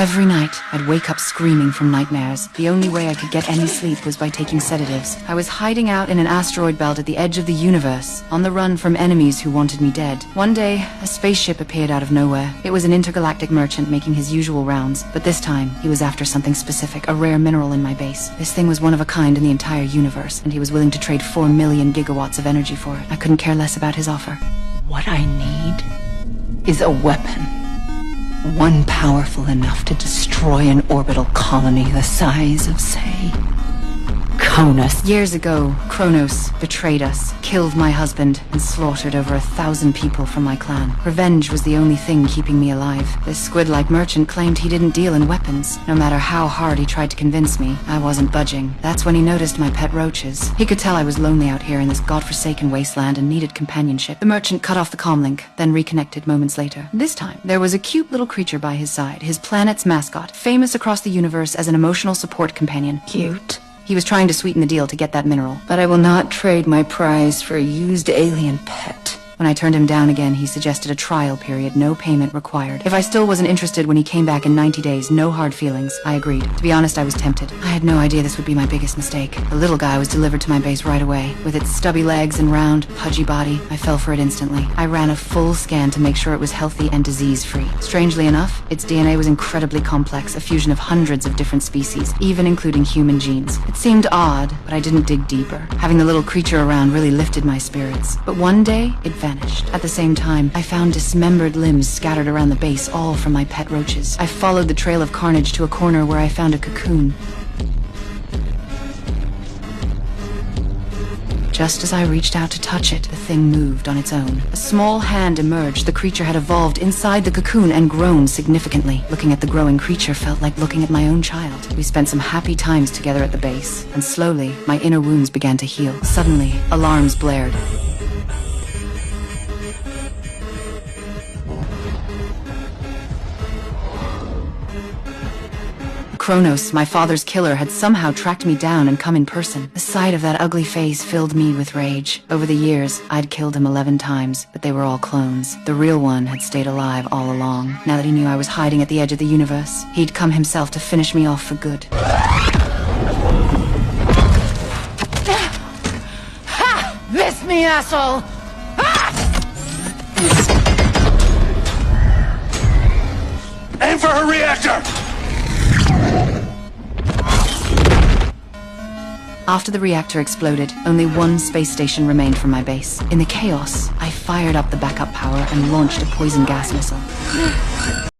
Every night, I'd wake up screaming from nightmares. The only way I could get any sleep was by taking sedatives. I was hiding out in an asteroid belt at the edge of the universe, on the run from enemies who wanted me dead. One day, a spaceship appeared out of nowhere. It was an intergalactic merchant making his usual rounds, but this time, he was after something specific, a rare mineral in my base. This thing was one of a kind in the entire universe, and he was willing to trade 4 million gigawatts of energy for it. I couldn't care less about his offer. What I need is a weapon. One powerful enough to destroy an orbital colony the size of, say, Kronos. Years ago, Kronos betrayed us, killed my husband, and slaughtered over 1,000 people from my clan. Revenge was the only thing keeping me alive. This squid-like merchant claimed he didn't deal in weapons. No matter how hard he tried to convince me, I wasn't budging. That's when he noticed my pet roaches. He could tell I was lonely out here in this godforsaken wasteland and needed companionship. The merchant cut off the comlink, then reconnected moments later. This time, there was a cute little creature by his side, his planet's mascot, famous across the universe as an emotional support companion. Cute. He was trying to sweeten the deal to get that mineral. But I will not trade my prize for a used alien pet. When I turned him down again, he suggested a trial period, no payment required. If I still wasn't interested when he came back in 90 days, no hard feelings, I agreed. To be honest, I was tempted. I had no idea this would be my biggest mistake. The little guy was delivered to my base right away. With its stubby legs and round, pudgy body, I fell for it instantly. I ran a full scan to make sure it was healthy and disease-free. Strangely enough, its DNA was incredibly complex, a fusion of hundreds of different species, even including human genes. It seemed odd, but I didn't dig deeper. Having the little creature around really lifted my spirits. But one day, it vanished. At the same time, I found dismembered limbs scattered around the base, all from my pet roaches. I followed the trail of carnage to a corner where I found a cocoon. Just as I reached out to touch it, the thing moved on its own. A small hand emerged. The creature had evolved inside the cocoon and grown significantly. Looking at the growing creature felt like looking at my own child. We spent some happy times together at the base, and slowly, my inner wounds began to heal. Suddenly, alarms blared. Kronos, my father's killer, had somehow tracked me down and come in person. The sight of that ugly face filled me with rage. Over the years, I'd killed him 11 times, but they were all clones. The real one had stayed alive all along. Now that he knew I was hiding at the edge of the universe, he'd come himself to finish me off for good. Ha! Miss me, asshole! Aim for her reactor! After the reactor exploded, only one space station remained from my base. In the chaos, I fired up the backup power and launched a poison gas missile.